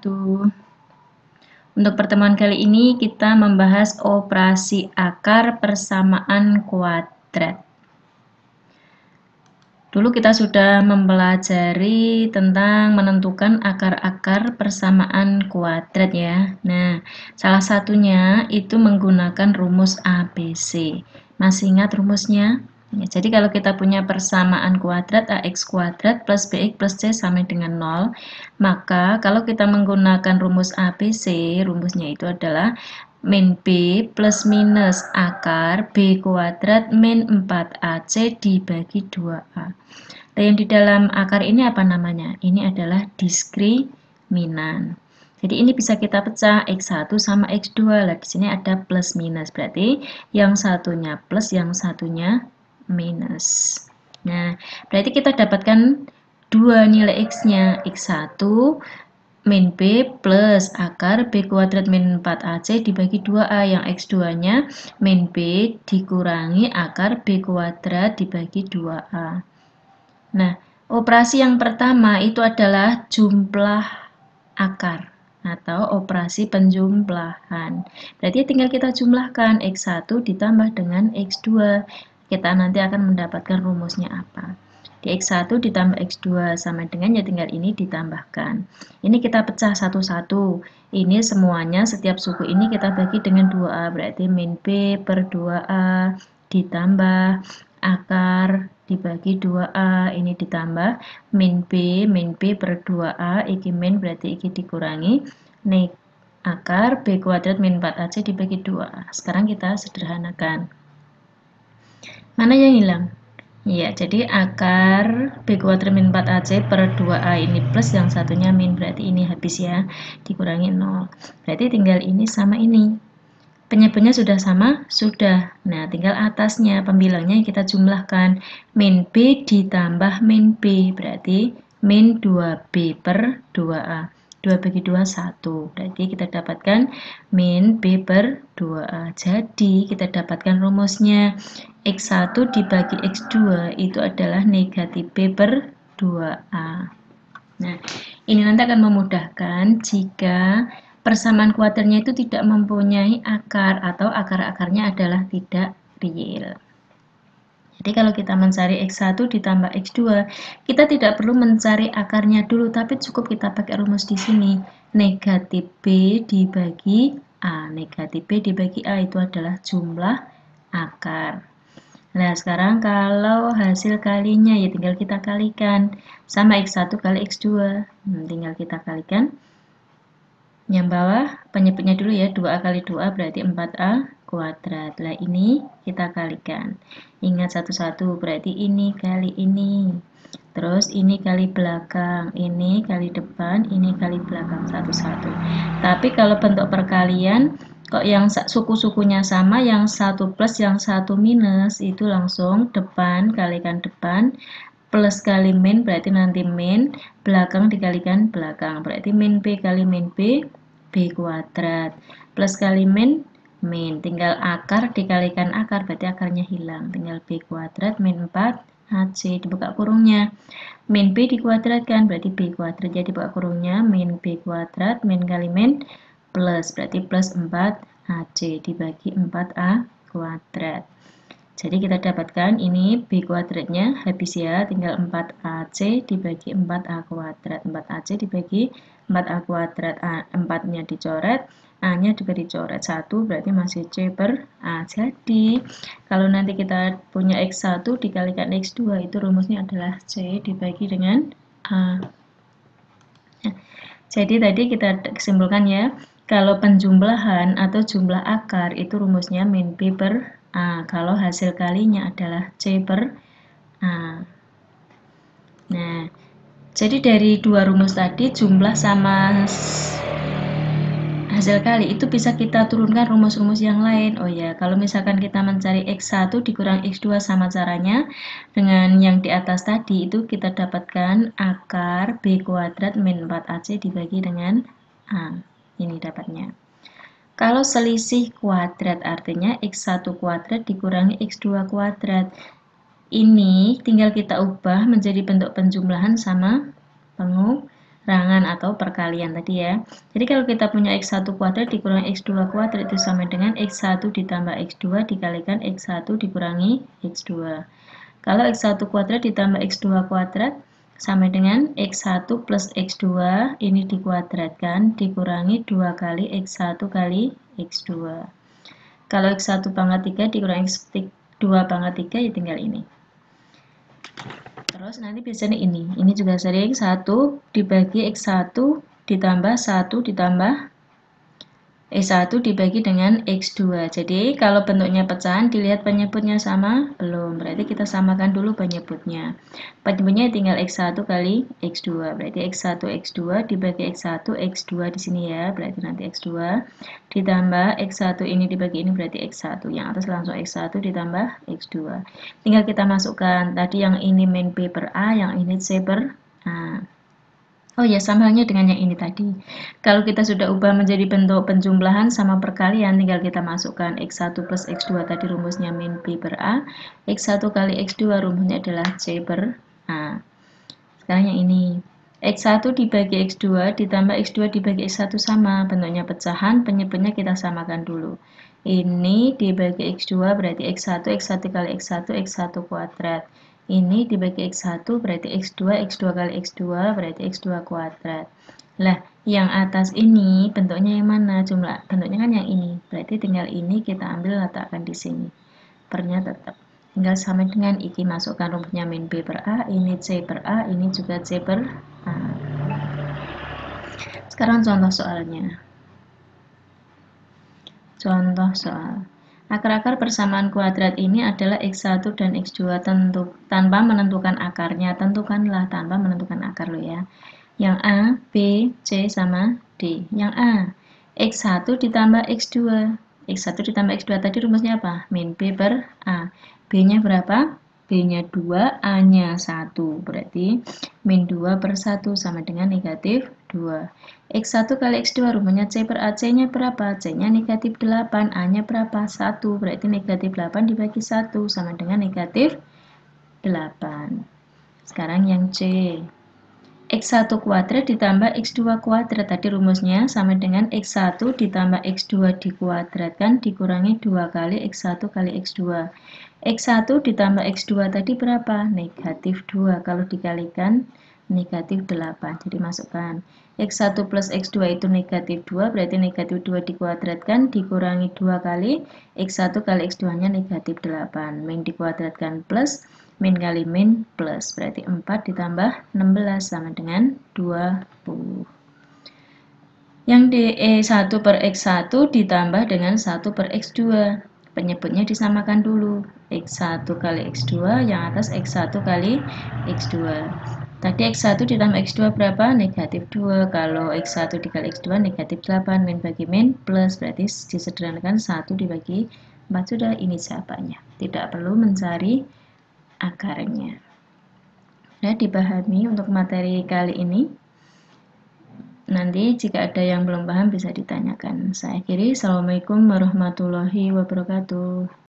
wabarakatuh. Untuk pertemuan kali ini kita membahas operasi akar persamaan kuadrat. Dulu kita sudah mempelajari tentang menentukan akar-akar persamaan kuadrat ya. Nah, salah satunya itu menggunakan rumus ABC. Masih ingat rumusnya? Ya, jadi kalau kita punya persamaan kuadrat ax kuadrat plus bx plus c sama dengan 0, maka kalau kita menggunakan rumus ABC, rumusnya itu adalah min b plus minus akar b kuadrat min 4ac dibagi 2a. Nah, yang di dalam akar ini apa namanya? Ini adalah diskriminan. Jadi ini bisa kita pecah x1 sama x2. Lah di sini ada plus minus, berarti yang satunya plus, yang satunya minus. Nah, berarti kita dapatkan dua nilai x-nya, x1 min b plus akar b kuadrat min 4ac dibagi 2a, yang x2-nya min b dikurangi akar b kuadrat dibagi 2a. Nah, operasi yang pertama itu adalah jumlah akar atau operasi penjumlahan. Berarti tinggal kita jumlahkan x1 ditambah dengan x2. Kita nanti akan mendapatkan rumusnya apa. Di x1 ditambah x2 sama dengan ya tinggal ini ditambahkan. Ini kita pecah satu-satu. Ini semuanya setiap suku ini kita bagi dengan 2a. Berarti min b per 2a ditambah akar dibagi 2a, ini ditambah min b per 2a, iki min berarti iki dikurangi nek akar b kuadrat min 4ac dibagi 2a. Sekarang kita sederhanakan. Mana yang hilang? Ya, jadi akar b kuadrat min 4ac per 2a ini plus, yang satunya min, berarti ini habis ya, dikurangi 0. Berarti tinggal ini sama ini. Penyebutnya sudah sama? Sudah. Nah, tinggal atasnya, pembilangnya kita jumlahkan. Min b ditambah min b, berarti min 2b per 2a. 2 bagi 2, 1. Berarti kita dapatkan min b per 2a. Jadi, kita dapatkan rumusnya. X1 dibagi X2 itu adalah negatif b per 2a. Nah, ini nanti akan memudahkan jika persamaan kuadratnya itu tidak mempunyai akar atau akar-akarnya adalah tidak real. Jadi kalau kita mencari X1 ditambah X2, kita tidak perlu mencari akarnya dulu, tapi cukup kita pakai rumus di sini. Negatif B dibagi A. Negatif B dibagi A itu adalah jumlah akar. Nah, sekarang kalau hasil kalinya ya tinggal kita kalikan sama X1 kali X2. Tinggal kita kalikan. Yang bawah penyebutnya dulu ya, 2A kali 2A berarti 4A kuadrat. Lah ini kita kalikan. Ingat satu-satu, berarti ini kali ini. Terus ini kali belakang, ini kali depan, ini kali belakang, satu-satu. Tapi kalau bentuk perkalian, kok yang suku-sukunya sama, yang satu plus, yang satu minus, itu langsung depan kalikan depan, plus kali min, berarti nanti min, belakang dikalikan belakang, berarti min b kali min b, b kuadrat, plus kali min, min, tinggal akar dikalikan akar, berarti akarnya hilang, tinggal b kuadrat min 4 ac, dibuka kurungnya, min b dikuadratkan, berarti b kuadrat, jadi dibuka kurungnya, min b kuadrat, min kali min, plus, berarti plus 4 ac, dibagi 4a kuadrat. Jadi kita dapatkan ini b kuadratnya habis ya, tinggal 4ac dibagi 4a kuadrat. 4ac dibagi 4a kuadrat, 4-nya dicoret, a-nya juga dicoret. 1 berarti masih c per a. Jadi kalau nanti kita punya x1 dikalikan x2 itu rumusnya adalah c dibagi dengan a. Jadi tadi kita simpulkan ya, kalau penjumlahan atau jumlah akar itu rumusnya min b per A, kalau hasil kalinya adalah C per A. Nah, jadi dari dua rumus tadi, jumlah sama hasil kali itu bisa kita turunkan rumus-rumus yang lain. Oh ya, kalau misalkan kita mencari X1 dikurang X2 sama caranya dengan yang di atas tadi, itu kita dapatkan akar B kuadrat min 4AC dibagi dengan A. Ini dapatnya. Kalau selisih kuadrat artinya X1 kuadrat dikurangi X2 kuadrat. Ini tinggal kita ubah menjadi bentuk penjumlahan sama pengurangan atau perkalian tadi ya. Jadi kalau kita punya X1 kuadrat dikurangi X2 kuadrat itu sama dengan X1 ditambah X2 dikalikan X1 dikurangi X2. Kalau X1 kuadrat ditambah X2 kuadrat sama dengan X1 plus X2 ini dikuadratkan dikurangi 2 kali X1 kali X2. Kalau X1 pangkat 3 dikurangi X2 pangkat 3 ya tinggal ini. Terus nanti biasanya ini juga sering 1 dibagi X1 ditambah 1 ditambah X1 dibagi dengan X2. Jadi kalau bentuknya pecahan dilihat penyebutnya sama belum. Berarti kita samakan dulu penyebutnya. Penyebutnya tinggal X1 kali X2. Berarti X1 X2 dibagi X1 X2 di sini ya. Berarti nanti X2 ditambah X1 ini dibagi ini berarti X1. Yang atas langsung X1 ditambah X2. Tinggal kita masukkan tadi yang ini min B per A, yang ini C per A. Oh ya, sama halnya dengan yang ini tadi. Kalau kita sudah ubah menjadi bentuk penjumlahan sama perkalian, tinggal kita masukkan X1 plus X2 tadi rumusnya min B per A. X1 kali X2 rumusnya adalah C per A. Sekarang yang ini. X1 dibagi X2 ditambah X2 dibagi X1 sama. Bentuknya pecahan, penyebutnya kita samakan dulu. Ini dibagi X2 berarti X1, X1 kali X1, X1 kuadrat. Ini dibagi X1 berarti X2, X2 kali X2 berarti X2 kuadrat. Lah, yang atas ini bentuknya yang mana? Jumlah bentuknya kan yang ini. Berarti tinggal ini kita ambil letakkan di sini. Pernya tetap. Tinggal sama dengan iki masukkan rumusnya min B per A, ini C per A, ini juga C per A. Sekarang contoh soalnya. Contoh soal. Akar-akar persamaan kuadrat ini adalah X1 dan X2 tanpa menentukan akarnya. Tentukanlah tanpa menentukan akar lo ya. Yang A, B, C sama D. Yang A, X1 ditambah X2. X1 ditambah X2 tadi rumusnya apa? Min B per A. B-nya berapa? B-nya 2, A-nya 1. Berarti min 2 per 1 sama dengan negatif 2. X1 kali X2 rumusnya C per A. C-nya berapa? C-nya negatif 8. A-nya berapa? 1. Berarti negatif 8 dibagi 1 sama dengan negatif 8. Sekarang yang C. X1 kuadrat ditambah X2 kuadrat. Tadi rumusnya sama dengan X1 ditambah X2 dikuadratkan dikurangi 2 kali X1 kali X2. X1 ditambah X2 tadi berapa? Negatif 2. Kalau dikalikan negatif 8. Jadi masukkan. X1 plus X2 itu negatif 2. Berarti negatif 2 dikuadratkan dikurangi 2 kali. X1 kali X2 nya negatif 8. Min dikuadratkan plus. Min kali min plus. Berarti 4 ditambah 16 sama dengan 20. Yang DE1 per X1 ditambah dengan 1 per X2. Penyebutnya disamakan dulu. X1 kali X2, yang atas X1 kali X2. Tadi X1 ditambah X2 berapa? Negatif 2. Kalau X1 dikali X2 negatif 8. Min bagi min plus. Berarti disederhanakan 1 dibagi 4. Sudah ini jawabannya. Tidak perlu mencari akarnya. Nah, dipahami untuk materi kali ini. Nanti jika ada yang belum paham bisa ditanyakan. Saya akhiri. Assalamualaikum warahmatullahi wabarakatuh.